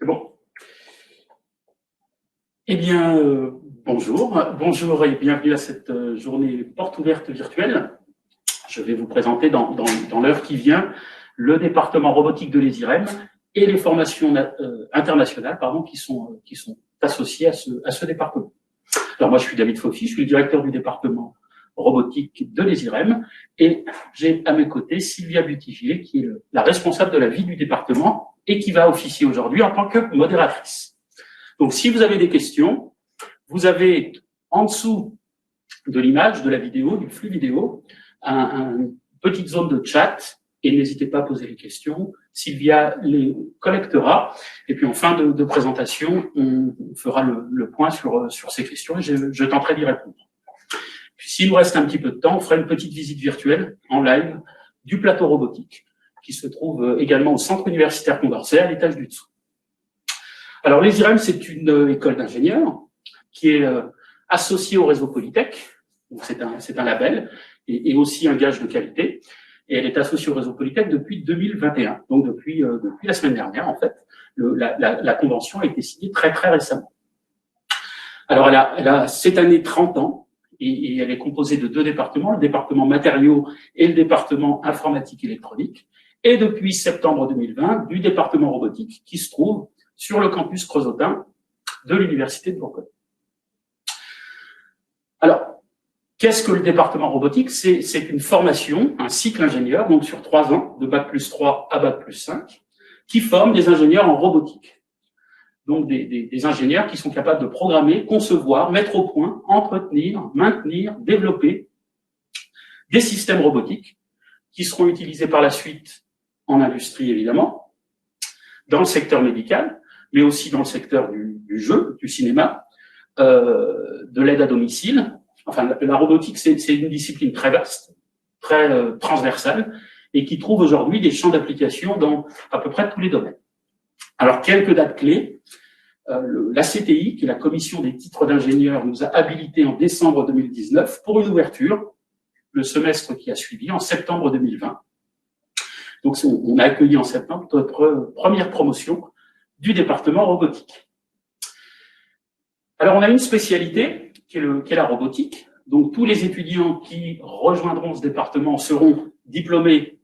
C'est bon. Eh bien, bonjour et bienvenue à cette journée porte ouverte virtuelle. Je vais vous présenter dans l'heure qui vient le département robotique de l'ESIREM et les formations internationales qui sont associées à ce département. Alors moi, je suis David Faufi, je suis le directeur du département robotique de l'ESIREM et j'ai à mes côtés Sylvia Butigier, qui est la responsable de la vie du département et qui va officier aujourd'hui en tant que modératrice. Donc, si vous avez des questions, vous avez en dessous de l'image, de la vidéo, du flux vidéo, une petite zone de chat et n'hésitez pas à poser les questions. Sylvia les collectera et puis en fin de présentation, on fera le point sur ces questions et je tenterai d'y répondre. Puis s'il nous reste un petit peu de temps, on fera une petite visite virtuelle en live du plateau robotique qui se trouve également au centre universitaire Condorcet à l'étage du dessous. Alors, l'ESIREM, c'est une école d'ingénieurs qui est associée au réseau Polytech. C'est un label et aussi un gage de qualité. Et elle est associée au réseau Polytech depuis 2021. Donc, depuis la semaine dernière, en fait, la convention a été signée très, très récemment. Alors, elle a cette année 30 ans et elle est composée de deux départements, le département matériaux et le département informatique électronique. Et depuis septembre 2020, du département robotique qui se trouve sur le campus creusotin de l'Université de Bourgogne. Alors, qu'est-ce que le département robotique? C'est une formation, un cycle ingénieur, donc sur 3 ans, de Bac+3 à Bac+5, qui forme des ingénieurs en robotique. Donc, des ingénieurs qui sont capables de programmer, concevoir, mettre au point, entretenir, maintenir, développer des systèmes robotiques qui seront utilisés par la suite en industrie, évidemment, dans le secteur médical, mais aussi dans le secteur du jeu, du cinéma, de l'aide à domicile. Enfin, la robotique, c'est une discipline très vaste, très transversale, et qui trouve aujourd'hui des champs d'application dans à peu près tous les domaines. Alors, quelques dates clés. La CTI, qui est la commission des titres d'ingénieurs, nous a habilités en décembre 2019 pour une ouverture, le semestre qui a suivi, en septembre 2020. Donc, on a accueilli en septembre notre première promotion du département robotique. Alors, on a une spécialité qui est la robotique. Donc, tous les étudiants qui rejoindront ce département seront diplômés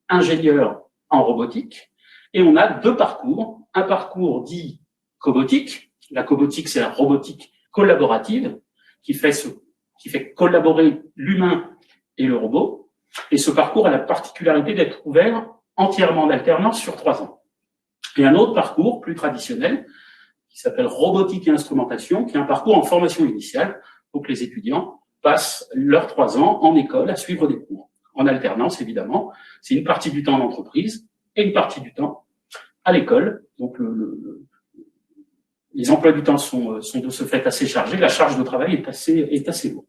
ingénieurs en robotique. Et on a 2 parcours. Un parcours dit cobotique. La cobotique, c'est la robotique collaborative qui fait collaborer l'humain et le robot. Et ce parcours a la particularité d'être ouvert entièrement en alternance sur 3 ans. Et un autre parcours plus traditionnel qui s'appelle robotique et instrumentation, qui est un parcours en formation initiale pour que les étudiants passent leurs 3 ans en école à suivre des cours. En alternance, évidemment, c'est une partie du temps en entreprise et une partie du temps à l'école. Donc, les emplois du temps sont de ce fait assez chargés. La charge de travail est assez lourde.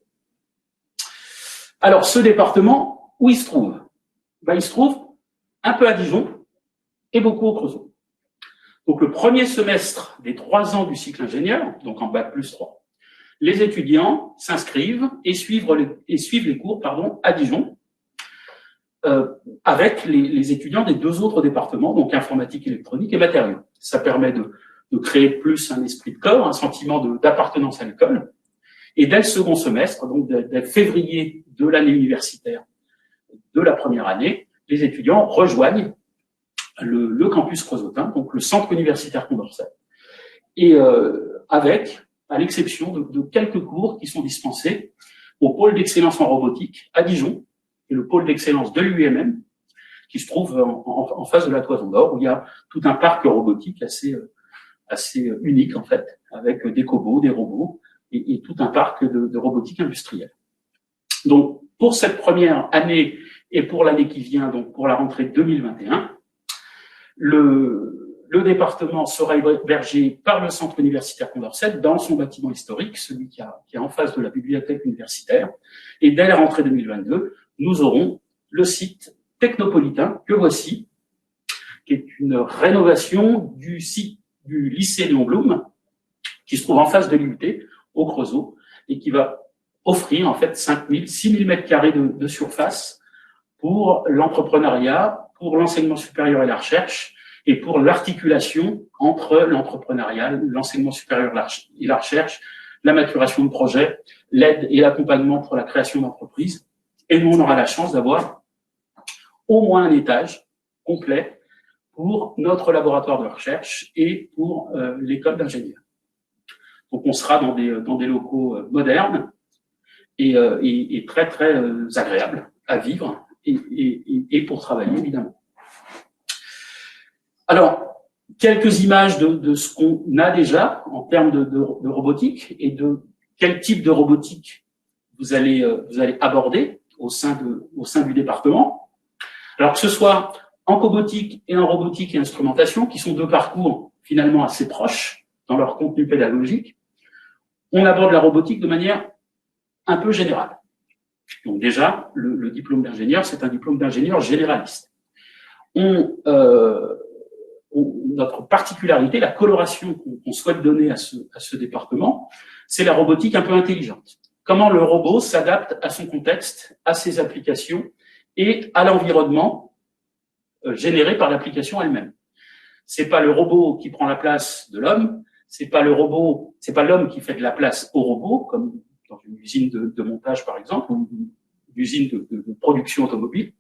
Alors, ce département, où il se trouve? Il se trouve un peu à Dijon et beaucoup au Creusot. Donc, le premier semestre des 3 ans du cycle ingénieur, donc en Bac+3, les étudiants s'inscrivent et suivent les cours à Dijon, avec les étudiants des 2 autres départements, donc informatique, électronique et matériaux. Ça permet de créer plus un esprit de corps, un sentiment d'appartenance à l'école. Et dès le second semestre, donc dès février de l'année universitaire de la première année, les étudiants rejoignent le campus creusotin, donc le centre universitaire Condorcet. Et à l'exception de quelques cours qui sont dispensés au pôle d'excellence en robotique à Dijon, et le pôle d'excellence de l'UMM, qui se trouve en face de la Toison d'Or, où il y a tout un parc robotique assez unique, en fait, avec des cobots, des robots, et tout un parc de robotique industrielle. Donc, pour cette première année et pour l'année qui vient, donc pour la rentrée 2021, le département sera hébergé par le centre universitaire Condorcet dans son bâtiment historique, celui qui est en face de la bibliothèque universitaire. Et dès la rentrée 2022, nous aurons le site technopolitain que voici, qui est une rénovation du site du lycée Léon Blum, qui se trouve en face de l'IUT, au Creusot, et qui va offrir en fait 6 000 mètres carrés de surface pour l'entrepreneuriat, pour l'enseignement supérieur et la recherche, et pour l'articulation entre l'entrepreneuriat, l'enseignement supérieur et la recherche, la maturation de projets, l'aide et l'accompagnement pour la création d'entreprises. Et nous, on aura la chance d'avoir au moins un étage complet pour notre laboratoire de recherche et pour l'école d'ingénieurs. Donc, on sera dans des locaux modernes et très, très agréables à vivre et pour travailler, évidemment. Alors, quelques images de ce qu'on a déjà en termes de robotique et de quel type de robotique vous allez aborder au sein du département. Alors, que ce soit en cobotique et en robotique et instrumentation, qui sont deux parcours finalement assez proches dans leur contenu pédagogique, on aborde la robotique de manière un peu générale. Donc déjà, le diplôme d'ingénieur, c'est un diplôme d'ingénieur généraliste. Notre particularité, la coloration qu'on souhaite donner à ce département, c'est la robotique un peu intelligente. Comment le robot s'adapte à son contexte, à ses applications et à l'environnement généré par l'application elle-même. C'est pas le robot qui prend la place de l'homme, c'est pas l'homme qui fait de la place au robot, comme dans une usine de montage par exemple, ou une usine de production automobile.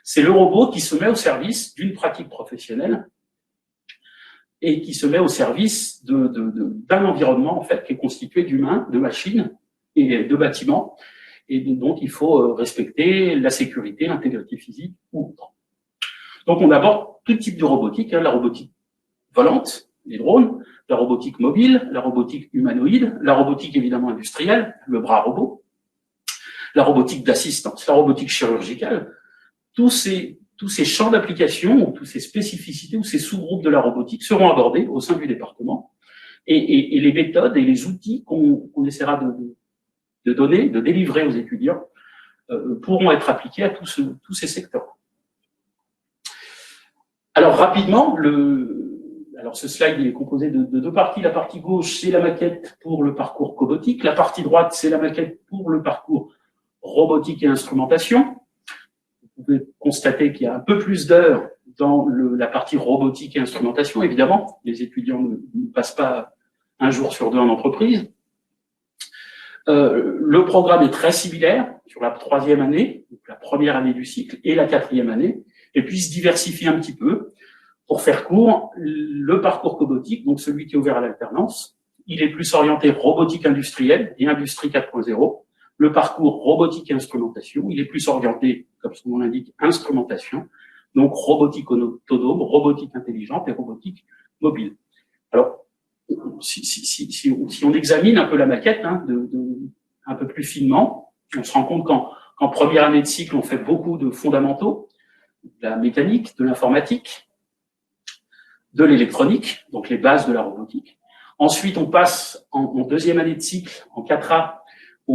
C'est le robot qui se met au service d'une pratique professionnelle et qui se met au service d'un environnement en fait qui est constitué d'humains, de machines et de bâtiments, et donc il faut respecter la sécurité, l'intégrité physique ou autre. Donc on aborde tout type de robotique, la robotique volante, les drones, la robotique mobile, la robotique humanoïde, la robotique évidemment industrielle, le bras robot, la robotique d'assistance, la robotique chirurgicale, tous ces champs d'application, ou toutes ces spécificités, ou ces sous-groupes de la robotique seront abordés au sein du département. Et les méthodes et les outils qu'on essaiera de donner, de délivrer aux étudiants, pourront être appliqués à tous ces secteurs. Alors rapidement, ce slide il est composé de deux parties. La partie gauche, c'est la maquette pour le parcours cobotique. La partie droite, c'est la maquette pour le parcours robotique et instrumentation. Vous pouvez constater qu'il y a un peu plus d'heures dans la partie robotique et instrumentation. Évidemment, les étudiants ne passent pas un jour sur deux en entreprise. Le programme est très similaire sur la troisième année, donc la première année du cycle, et la quatrième année, et puis se diversifie un petit peu. Pour faire court, le parcours cobotique, donc celui qui est ouvert à l'alternance, il est plus orienté robotique industrielle et industrie 4.0. Le parcours robotique et instrumentation, il est plus orienté, comme son nom l'indique, instrumentation, donc robotique autonome, robotique intelligente et robotique mobile. Alors, si on examine un peu la maquette, un peu plus finement, on se rend compte qu'en première année de cycle, on fait beaucoup de fondamentaux, de la mécanique, de l'informatique, de l'électronique, donc les bases de la robotique. Ensuite, on passe en deuxième année de cycle, en 4A,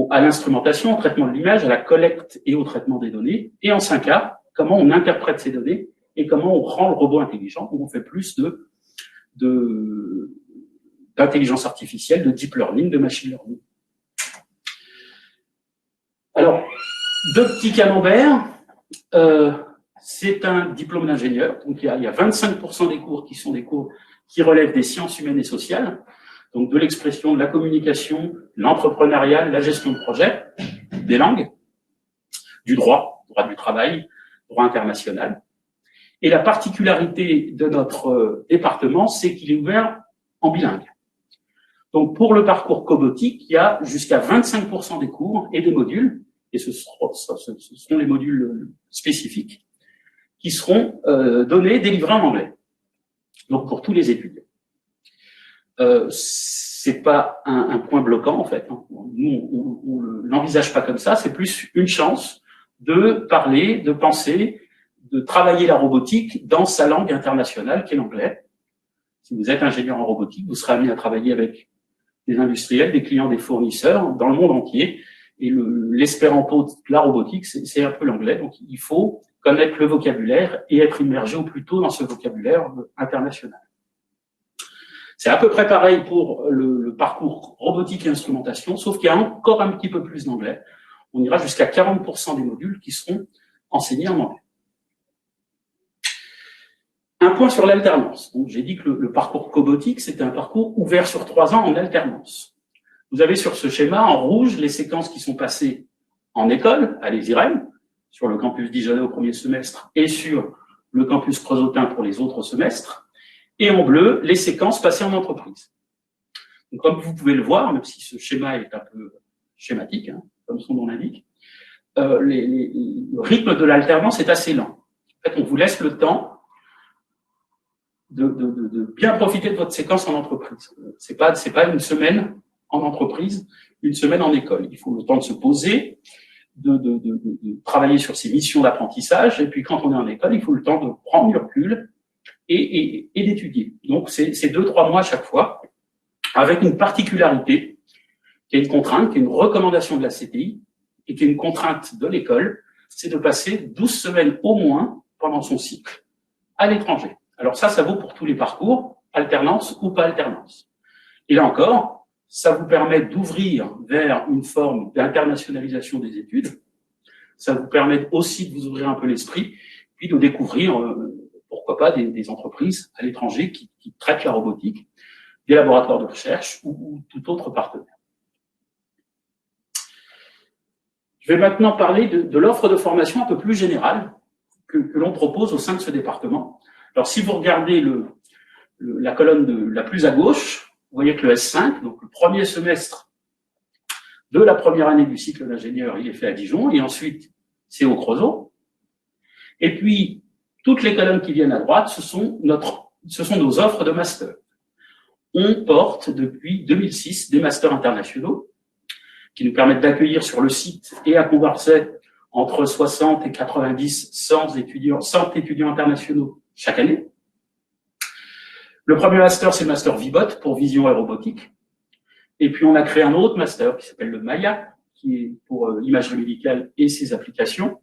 à l'instrumentation, au traitement de l'image, à la collecte et au traitement des données. Et en 5A, comment on interprète ces données et comment on rend le robot intelligent, où on fait plus d'intelligence artificielle, de deep learning, de machine learning. Alors, deux petits camemberts. C'est un diplôme d'ingénieur. Donc, il y a 25% des cours qui sont des cours qui relèvent des sciences humaines et sociales. Donc, de l'expression, de la communication, l'entrepreneuriat, la gestion de projet, des langues, du droit du travail, droit international. Et la particularité de notre département, c'est qu'il est ouvert en bilingue. Donc, pour le parcours cobotique, il y a jusqu'à 25% des cours et des modules, et ce seront les modules spécifiques, qui seront délivrés en anglais. Donc, pour tous les étudiants. C'est pas un point bloquant, en fait. Nous, on l'envisage pas comme ça. C'est plus une chance de parler, de penser, de travailler la robotique dans sa langue internationale, qui est l'anglais. Si vous êtes ingénieur en robotique, vous serez amené à travailler avec des industriels, des clients, des fournisseurs dans le monde entier. Et l'espéranto de la robotique, c'est un peu l'anglais. Donc, il faut connaître le vocabulaire et être immergé au plus tôt dans ce vocabulaire international. C'est à peu près pareil pour le parcours robotique et instrumentation, sauf qu'il y a encore un petit peu plus d'anglais. On ira jusqu'à 40% des modules qui seront enseignés en anglais. Un point sur l'alternance. Donc, j'ai dit que le parcours cobotique, c'était un parcours ouvert sur 3 ans en alternance. Vous avez sur ce schéma, en rouge, les séquences qui sont passées en école, à l'ESIREM, sur le campus dijonnais au premier semestre, et sur le campus creusotin pour les autres semestres, et en bleu, les séquences passées en entreprise. Donc, comme vous pouvez le voir, même si ce schéma est un peu schématique, hein, comme son nom l'indique, le rythme de l'alternance est assez lent. En fait, on vous laisse le temps de bien profiter de votre séquence en entreprise. C'est pas une semaine en entreprise, une semaine en école. Il faut le temps de se poser, de travailler sur ses missions d'apprentissage, et puis quand on est en école, il faut le temps de prendre du recul et d'étudier. Donc, c'est 2-3 mois à chaque fois, avec une particularité, qui est une contrainte, qui est une recommandation de la CTI, et qui est une contrainte de l'école, c'est de passer 12 semaines au moins pendant son cycle à l'étranger. Alors ça vaut pour tous les parcours, alternance ou pas alternance. Et là encore, ça vous permet d'ouvrir vers une forme d'internationalisation des études. Ça vous permet aussi de vous ouvrir un peu l'esprit, puis de découvrir, pourquoi pas, des entreprises à l'étranger qui traitent la robotique, des laboratoires de recherche ou tout autre partenaire. Je vais maintenant parler de l'offre de formation un peu plus générale que l'on propose au sein de ce département. Alors, si vous regardez la colonne la plus à gauche, vous voyez que le S5, donc le premier semestre de la première année du cycle d'ingénieur, il est fait à Dijon, et ensuite, c'est au Creusot. Et puis, toutes les colonnes qui viennent à droite, ce sont nos offres de master. On porte depuis 2006 des masters internationaux qui nous permettent d'accueillir sur le site et à Condorcet entre 60 et 90 100 étudiants internationaux chaque année. Le premier master, c'est le master VIBOT pour vision et robotique. Et puis, on a créé un autre master qui s'appelle le MAIA, qui est pour l'imagerie médicale et ses applications.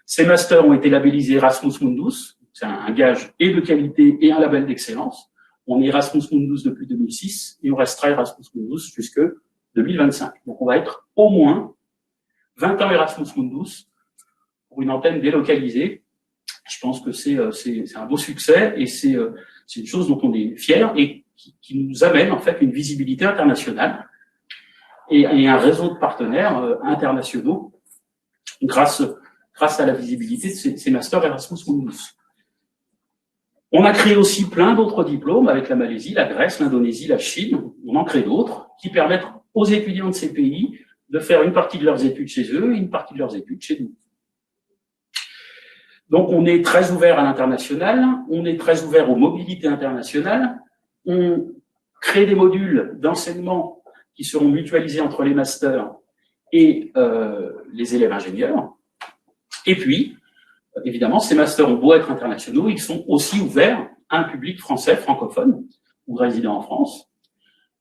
Ces masters ont été labellisés Erasmus Mundus. C'est un gage et de qualité et un label d'excellence. On est Erasmus Mundus depuis 2006 et on restera Erasmus Mundus jusque 2025. Donc, on va être au moins 20 ans Erasmus Mundus pour une antenne délocalisée. Je pense que c'est un beau succès et c'est une chose dont on est fier et qui nous amène en fait une visibilité internationale et un réseau de partenaires internationaux grâce à la visibilité de ces masters Erasmus Mundus. On a créé aussi plein d'autres diplômes avec la Malaisie, la Grèce, l'Indonésie, la Chine. On en crée d'autres qui permettent aux étudiants de ces pays de faire une partie de leurs études chez eux et une partie de leurs études chez nous. Donc, on est très ouvert à l'international, on est très ouvert aux mobilités internationales, on crée des modules d'enseignement qui seront mutualisés entre les masters et les élèves ingénieurs. Et puis, évidemment, ces masters ont beau être internationaux, ils sont aussi ouverts à un public français, francophone, ou résident en France.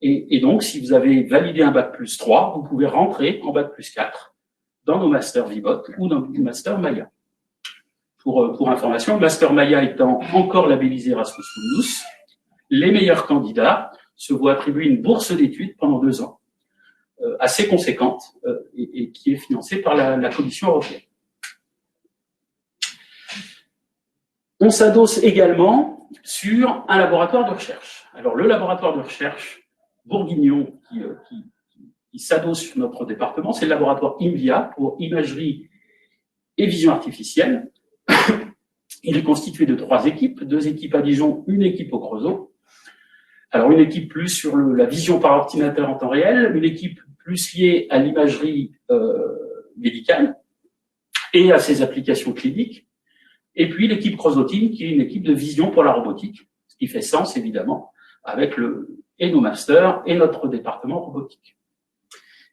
Et donc, si vous avez validé un Bac+3, vous pouvez rentrer en Bac+4 dans nos masters VIBOT ou dans nos masters MAIA. Pour information, le master MAIA étant encore labellisé Erasmus Mundus, les meilleurs candidats se voient attribuer une bourse d'études pendant 2 ans, assez conséquente, et qui est financée par la Commission européenne. On s'adosse également sur un laboratoire de recherche. Alors, le laboratoire de recherche bourguignon qui s'adosse sur notre département, c'est le laboratoire IMVIA pour imagerie et vision artificielle. Il est constitué de 3 équipes, 2 équipes à Dijon, une équipe au Creusot. Alors, une équipe plus sur la vision par ordinateur en temps réel, une équipe plus liée à l'imagerie médicale et à ses applications cliniques. Et puis, l'équipe Creusotine, qui est une équipe de vision pour la robotique, ce qui fait sens, évidemment, avec et nos masters et notre département robotique.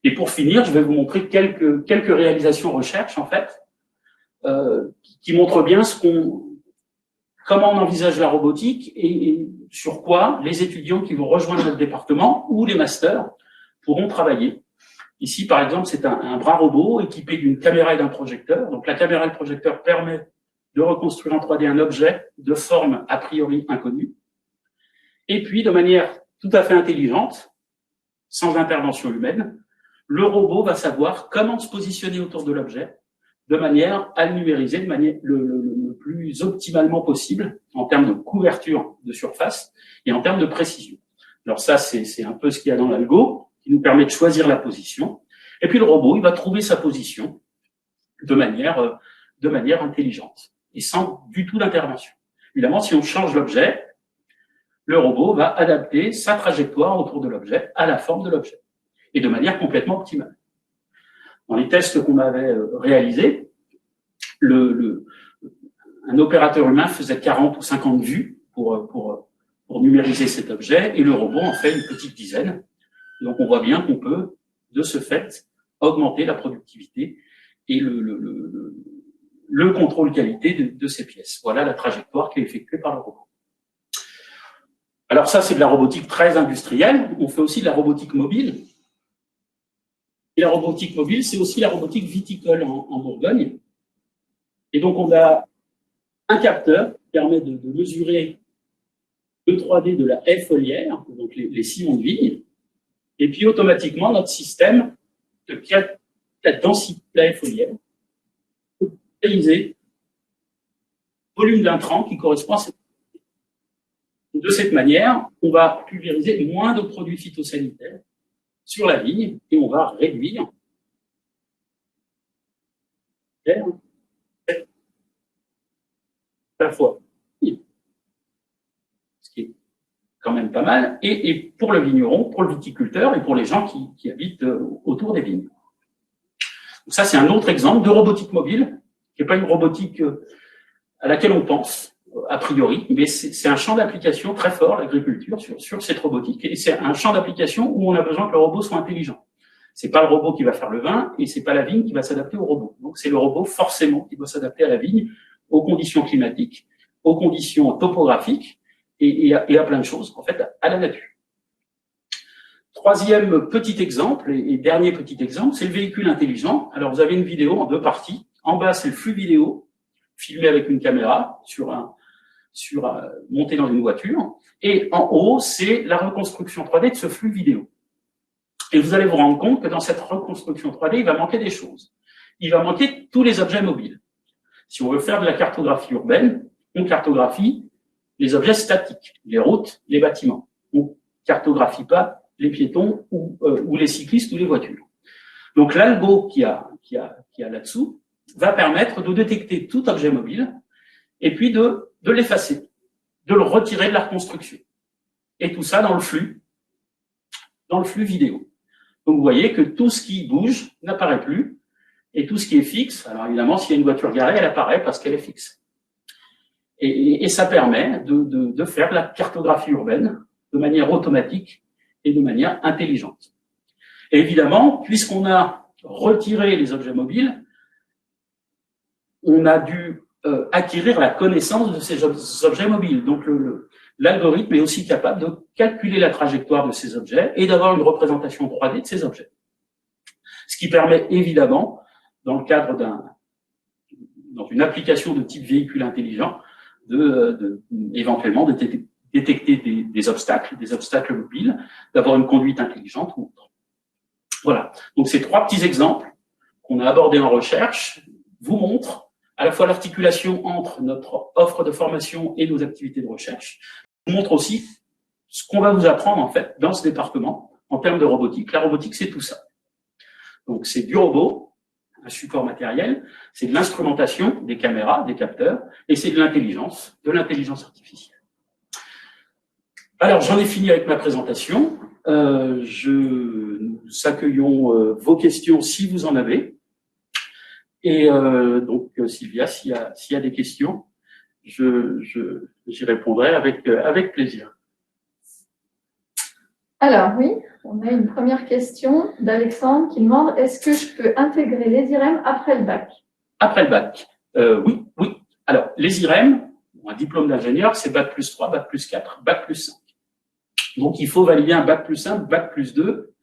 Et pour finir, je vais vous montrer quelques réalisations recherche, en fait, qui montrent bien comment on envisage la robotique et sur quoi les étudiants qui vont rejoindre notre département ou les masters pourront travailler. Ici, par exemple, c'est un bras robot équipé d'une caméra et d'un projecteur. Donc, la caméra et le projecteur permettent de reconstruire en 3D un objet de forme a priori inconnue. Et puis, de manière tout à fait intelligente, sans intervention humaine, le robot va savoir comment se positionner autour de l'objet, de manière à le numériser de manière le plus optimalement possible en termes de couverture de surface et en termes de précision. Alors ça, c'est un peu ce qu'il y a dans l'algo, qui nous permet de choisir la position. Et puis le robot, il va trouver sa position de manière intelligente et sans du tout d'intervention. Évidemment, si on change l'objet, le robot va adapter sa trajectoire autour de l'objet à la forme de l'objet et de manière complètement optimale. Dans les tests qu'on avait réalisés, un opérateur humain faisait 40 ou 50 vues pour numériser cet objet et le robot en fait une petite dizaine. Donc on voit bien qu'on peut, de ce fait, augmenter la productivité et le contrôle qualité de ces pièces. Voilà la trajectoire qui est effectuée par le robot. Alors ça, c'est de la robotique très industrielle. On fait aussi de la robotique mobile. Et la robotique mobile, c'est aussi la robotique viticole en Bourgogne. Et donc, on a un capteur qui permet de mesurer le 3D de la haie foliaire, donc les sillons de vigne. Et puis, automatiquement, notre système de la densité de la haie foliaire peut réaliser le volume d'intrants qui correspond à cette. De cette manière, on va pulvériser moins de produits phytosanitaires sur la vigne et on va réduire à la fois, ce qui est quand même pas mal, et pour le vigneron, pour le viticulteur et pour les gens qui habitent autour des vignes. Donc ça, c'est un autre exemple de robotique mobile, qui n'est pas une robotique à laquelle on pense a priori, mais c'est un champ d'application très fort, l'agriculture, sur cette robotique, et c'est un champ d'application où on a besoin que le robot soit intelligent. C'est pas le robot qui va faire le vin, et c'est pas la vigne qui va s'adapter au robot. Donc c'est le robot forcément qui doit s'adapter à la vigne, aux conditions climatiques, aux conditions topographiques, et à plein de choses, en fait, à la nature. Troisième petit exemple, et dernier petit exemple, c'est le véhicule intelligent. Alors vous avez une vidéo en deux parties. En bas, c'est le flux vidéo, filmé avec une caméra monté dans une voiture. Et en haut, c'est la reconstruction 3D de ce flux vidéo. Et vous allez vous rendre compte que dans cette reconstruction 3D, il va manquer des choses. Il va manquer tous les objets mobiles. Si on veut faire de la cartographie urbaine, on cartographie les objets statiques, les routes, les bâtiments. On cartographie pas les piétons ou les cyclistes ou les voitures. Donc l'algo qu'il y a là-dessous va permettre de détecter tout objet mobile et puis de l'effacer, de le retirer de la reconstruction. Et tout ça dans le flux vidéo. Donc vous voyez que tout ce qui bouge n'apparaît plus, et tout ce qui est fixe, alors évidemment, s'il y a une voiture garée, elle apparaît parce qu'elle est fixe. Et ça permet de faire de la cartographie urbaine de manière automatique et de manière intelligente. Et évidemment, puisqu'on a retiré les objets mobiles, on a dû acquérir la connaissance de ces objets mobiles. Donc l'algorithme est aussi capable de calculer la trajectoire de ces objets et d'avoir une représentation 3D de ces objets. Ce qui permet évidemment, dans le cadre dans une application de type véhicule intelligent, éventuellement de détecter des obstacles mobiles, d'avoir une conduite intelligente ou autre. Voilà. Donc ces trois petits exemples qu'on a abordés en recherche vous montrent à la fois l'articulation entre notre offre de formation et nos activités de recherche, vous montre aussi ce qu'on va vous apprendre en fait dans ce département en termes de robotique. La robotique, c'est tout ça. Donc c'est du robot, un support matériel, c'est de l'instrumentation, des caméras, des capteurs, et c'est de l'intelligence artificielle. Alors j'en ai fini avec ma présentation. Nous accueillons vos questions si vous en avez. Et donc Sylvia, s'il y a des questions, j'y répondrai avec plaisir. Alors oui, on a une première question d'Alexandre qui demande: est-ce que je peux intégrer les IREM après le bac? Après le bac, oui. Alors les IREM, un diplôme d'ingénieur, c'est bac plus 3, bac plus 4, bac plus 5. Donc il faut valider un bac plus 1, bac plus 2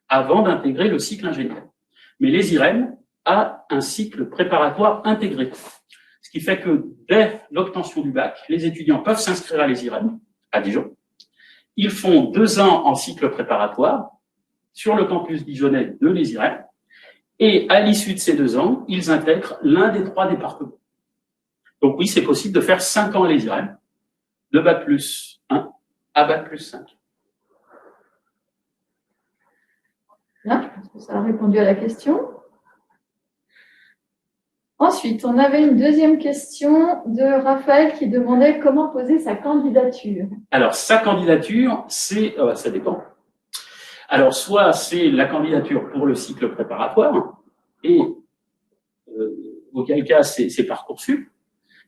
avant d'intégrer le cycle ingénieur. Mais les IREM a un cycle préparatoire intégré. Ce qui fait que dès l'obtention du bac, les étudiants peuvent s'inscrire à les IREM à Dijon. Ils font 2 ans en cycle préparatoire sur le campus dijonnais de les IREM Et à l'issue de ces 2 ans, ils intègrent l'un des 3 départements. Donc oui, c'est possible de faire 5 ans à l'ESIREM, de Bac plus 1 à Bac plus 5. Bien, je pense que ça a répondu à la question. Ensuite, on avait une deuxième question de Raphaël qui demandait comment poser sa candidature. Alors, sa candidature, ça dépend. Alors, soit c'est la candidature pour le cycle préparatoire, et auquel cas c'est Parcoursup.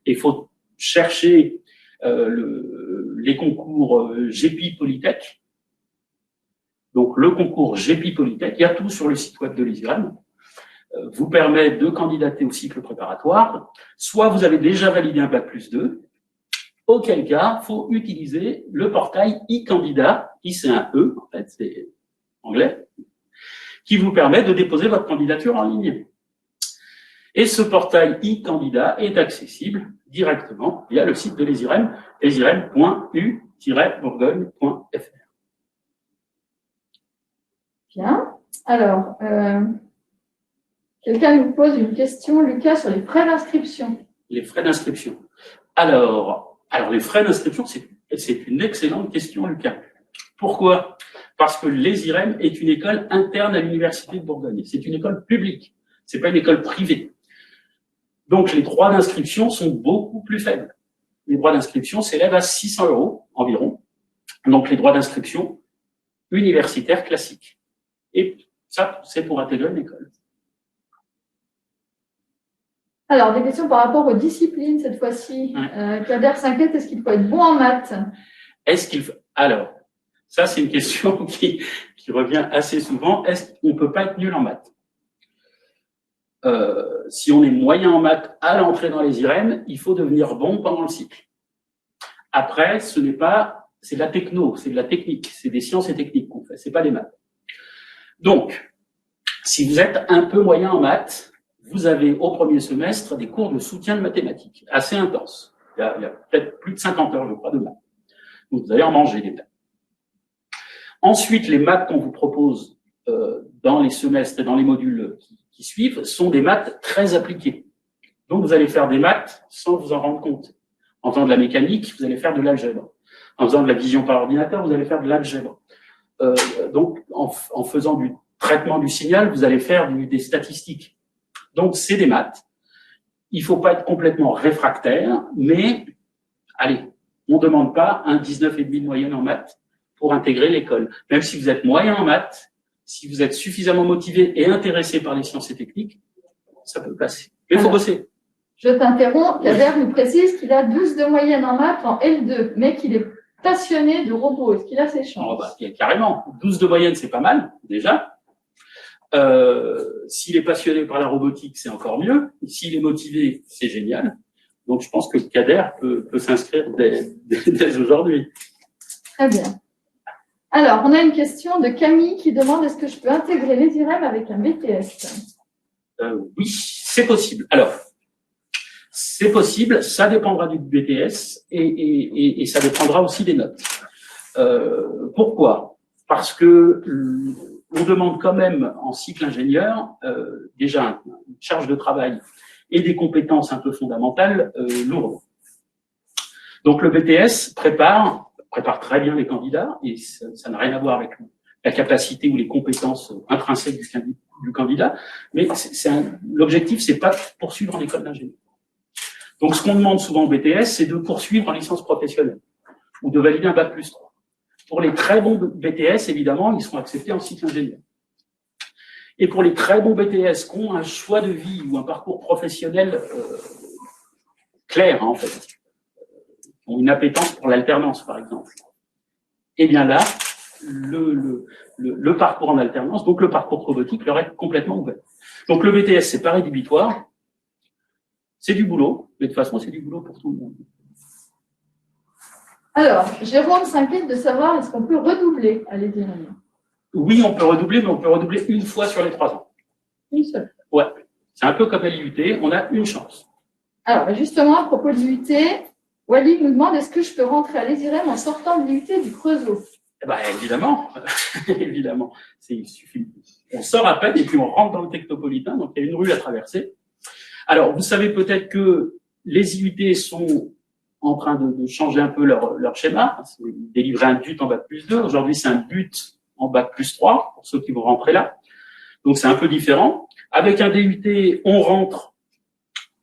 Il faut chercher les concours GEPI Polytech. Donc, le concours GEPI Polytech, il y a tout sur le site web de l'ESIREM, vous permet de candidater au cycle préparatoire. Soit vous avez déjà validé un Bac plus 2, auquel cas, il faut utiliser le portail e-candidat, c'est un E, en fait, c'est anglais, qui vous permet de déposer votre candidature en ligne. Et ce portail e-candidat est accessible directement via le site de l'ESIREM, lesirem.u-bourgogne.fr. Bien. Alors, quelqu'un nous pose une question, Lucas, sur les frais d'inscription. Les frais d'inscription. Alors les frais d'inscription, c'est une excellente question, Lucas. Pourquoi? Parce que l'ESIREM est une école interne à l'Université de Bourgogne. C'est une école publique. C'est pas une école privée. Donc, les droits d'inscription sont beaucoup plus faibles. Les droits d'inscription s'élèvent à 600 € environ. Donc, les droits d'inscription universitaires classiques. Et ça, c'est pour intégrer une école. Alors, des questions par rapport aux disciplines cette fois-ci. Ouais. Kader s'inquiète, est-ce qu'il faut être bon en maths? Alors, ça, c'est une question qui revient assez souvent. Est-ce qu'on peut pas être nul en maths? Si on est moyen en maths à l'entrée dans les IREM, il faut devenir bon pendant le cycle. Après, c'est de la techno, c'est de la technique, c'est des sciences et techniques qu'on fait, c'est pas des maths. Donc, si vous êtes un peu moyen en maths, vous avez au premier semestre des cours de soutien de mathématiques, assez intenses. Il y a peut-être plus de 50 heures, je crois, de maths. Donc, vous allez en manger des maths. Ensuite, les maths qu'on vous propose dans les semestres et dans les modules qui suivent sont des maths très appliquées. Donc, vous allez faire des maths sans vous en rendre compte. En faisant de la mécanique, vous allez faire de l'algèbre. En faisant de la vision par ordinateur, vous allez faire de l'algèbre. Donc, en faisant du traitement du signal, vous allez faire des statistiques. Donc, c'est des maths. Il faut pas être complètement réfractaire, mais, allez, on demande pas un 19,5 de moyenne en maths pour intégrer l'école. Même si vous êtes moyen en maths, si vous êtes suffisamment motivé et intéressé par les sciences et techniques, ça peut passer. Mais il faut bosser. Je t'interromps. Kader nous précise qu'il a 12 de moyenne en maths en L2, mais qu'il est passionné de robots. Est-ce qu'il a ses chances? Carrément. 12 de moyenne, c'est pas mal, déjà. S'il est passionné par la robotique, c'est encore mieux. S'il est motivé, c'est génial. Donc, je pense que Kader peut s'inscrire dès aujourd'hui. Très bien. Alors, on a une question de Camille qui demande est-ce que je peux intégrer les IREM avec un BTS? Oui, c'est possible. Alors, c'est possible, ça dépendra du BTS et ça dépendra aussi des notes. Pourquoi? Parce que on demande quand même en cycle ingénieur déjà une charge de travail et des compétences un peu fondamentales lourdes. Donc le BTS prépare très bien les candidats et ça n'a rien à voir avec la capacité ou les compétences intrinsèques du candidat, mais l'objectif, c'est pas de poursuivre en école d'ingénieur. Donc, ce qu'on demande souvent au BTS, c'est de poursuivre en licence professionnelle ou de valider un Bac plus 3. Pour les très bons BTS, évidemment, ils seront acceptés en cycle ingénieur. Et pour les très bons BTS qui ont un choix de vie ou un parcours professionnel clair, en fait, ont une appétence pour l'alternance, par exemple, eh bien là, le parcours en alternance, donc le parcours robotique, leur est complètement ouvert. Donc, le BTS, c'est pas rédhibitoire. C'est du boulot, mais de toute façon, c'est du boulot pour tout le monde. Alors, Jérôme s'inquiète de savoir est-ce qu'on peut redoubler à l'ESIREM? Oui, on peut redoubler, mais on peut redoubler une fois sur les 3 ans. Une seule. Ouais. C'est un peu comme à l'IUT, on a une chance. Alors, justement, à propos de l'IUT, Walid nous demande est-ce que je peux rentrer à l'ESIREM en sortant de l'IUT du Creusot? Eh ben, évidemment, évidemment. Il suffit. On sort à peine et puis on rentre dans le Technopolitain, donc il y a une rue à traverser. Alors, vous savez peut-être que les IUT sont en train de changer un peu leur schéma. C'est délivrer un BUT en Bac+2. Aujourd'hui, c'est un BUT en Bac+3, pour ceux qui vont rentrer là. Donc, c'est un peu différent. Avec un DUT, on rentre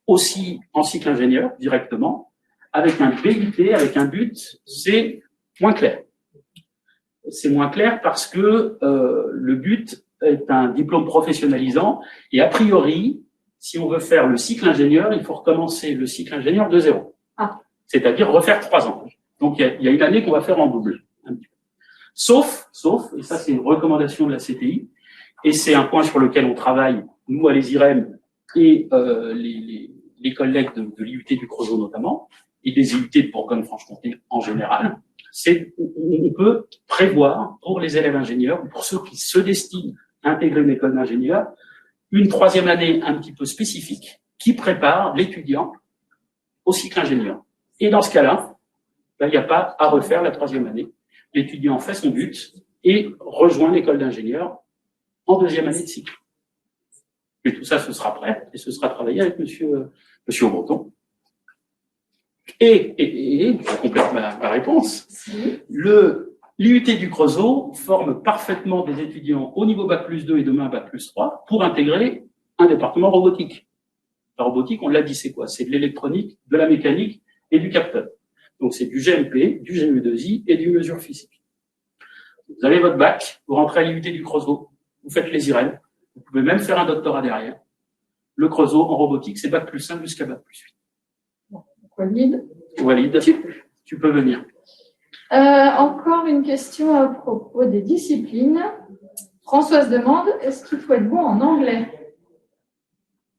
aussi en cycle ingénieur, directement. Avec un BUT, avec un BUT, c'est moins clair. C'est moins clair parce que le BUT est un diplôme professionnalisant et a priori, si on veut faire le cycle ingénieur, il faut recommencer le cycle ingénieur de zéro. C'est-à-dire refaire 3 ans. Donc il y a une année qu'on va faire en double. Sauf, et ça c'est une recommandation de la CTI, et c'est un point sur lequel on travaille, nous à l'ESIREM et les collègues de l'IUT du Creusot notamment, et des IUT de Bourgogne-Franche-Comté en général, c'est on peut prévoir pour les élèves ingénieurs, pour ceux qui se destinent à intégrer une école d'ingénieur, une 3e année un petit peu spécifique qui prépare l'étudiant au cycle ingénieur. Et dans ce cas-là, il n'y a pas à refaire la 3e année. L'étudiant fait son but et rejoint l'école d'ingénieur en 2e année de cycle. Et tout ça, ce sera prêt et ce sera travaillé avec monsieur Breton. Et je complète ma réponse. L'IUT du Creusot forme parfaitement des étudiants au niveau Bac+2 et demain Bac+3 pour intégrer un département robotique. La robotique, on l'a dit, c'est quoi? C'est de l'électronique, de la mécanique et du capteur. Donc c'est du GMP, du GE2I et du mesure physique. Vous avez votre bac, vous rentrez à l'IUT du Creusot, vous faites les IREM, vous pouvez même faire un doctorat derrière. Le Creusot en robotique, c'est Bac+5 jusqu'à Bac+8. Walid, tu peux venir. Encore une question à propos des disciplines. Françoise demande, est-ce qu'il faut être bon en anglais?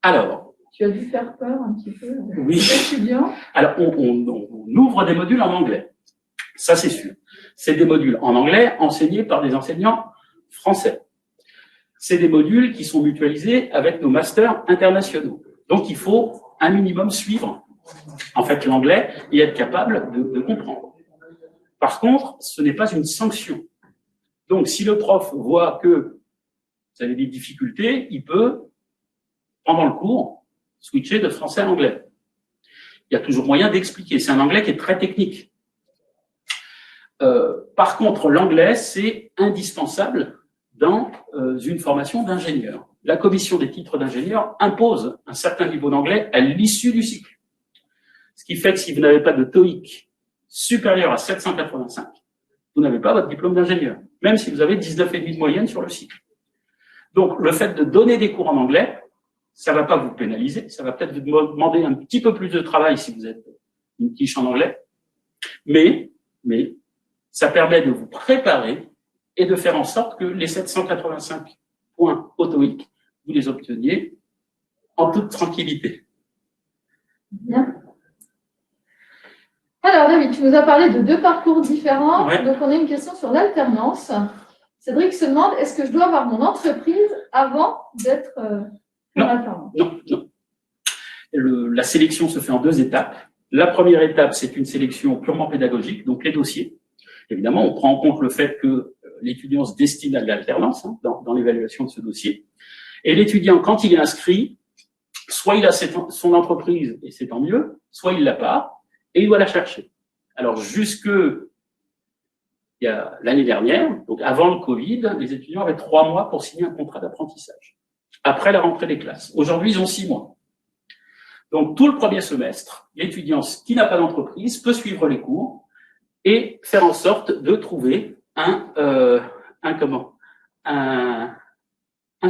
Alors. Tu as dû faire peur un petit peu. Oui. Étudiants. Alors, on ouvre des modules en anglais. Ça, c'est sûr. C'est des modules en anglais enseignés par des enseignants français. C'est des modules qui sont mutualisés avec nos masters internationaux. Donc, il faut un minimum suivre, en fait, l'anglais et être capable de comprendre. Par contre, ce n'est pas une sanction. Donc, si le prof voit que vous avez des difficultés, il peut, pendant le cours, switcher de français à anglais. Il y a toujours moyen d'expliquer. C'est un anglais qui est très technique. Par contre, l'anglais, c'est indispensable dans une formation d'ingénieur. La commission des titres d'ingénieur impose un certain niveau d'anglais à l'issue du cycle. Ce qui fait que si vous n'avez pas de TOEIC supérieur à 785, vous n'avez pas votre diplôme d'ingénieur, même si vous avez 19,5 de moyenne sur le cycle. Donc, le fait de donner des cours en anglais, ça va pas vous pénaliser, ça va peut-être vous demander un petit peu plus de travail si vous êtes une quiche en anglais, mais ça permet de vous préparer et de faire en sorte que les 785 points au TOEIC, vous les obteniez en toute tranquillité. Bien. Alors, David, tu nous as parlé de 2 parcours différents. Ouais. Donc, on a une question sur l'alternance. Cédric se demande, est-ce que je dois avoir mon entreprise avant d'être en alternance? Non. La sélection se fait en 2 étapes. La première étape, c'est une sélection purement pédagogique, donc les dossiers. Évidemment, on prend en compte le fait que l'étudiant se destine à l'alternance dans l'évaluation de ce dossier. Et l'étudiant, quand il est inscrit, soit il a son entreprise, et c'est tant mieux, soit il l'a pas, et il doit la chercher. Alors, l'année dernière, donc avant le Covid, les étudiants avaient 3 mois pour signer un contrat d'apprentissage. Après la rentrée des classes. Aujourd'hui, ils ont 6 mois. Donc, tout le premier semestre, l'étudiant qui n'a pas d'entreprise peut suivre les cours et faire en sorte de trouver un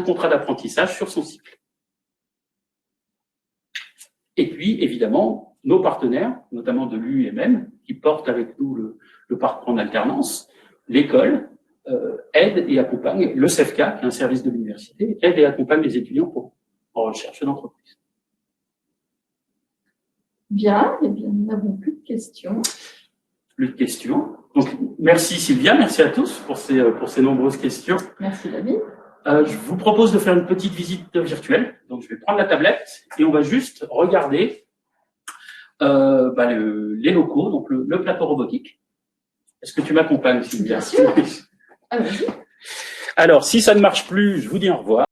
contrat d'apprentissage sur son cycle. Et puis, évidemment, nos partenaires, notamment de l'UIMM, qui portent avec nous le parcours en alternance, l'école aide et accompagne, le CEFK, qui est un service de l'université, aide et accompagne les étudiants en recherche d'entreprise. Bien, eh bien, nous n'avons plus de questions. Plus de questions. Donc, merci Sylvia, merci à tous pour ces nombreuses questions. Merci David. Je vous propose de faire une petite visite virtuelle. Donc, je vais prendre la tablette et on va juste regarder les locaux, donc le plateau robotique. Est-ce que tu m'accompagnes, Sylvia? Bien sûr. Alors, si ça ne marche plus, je vous dis au revoir.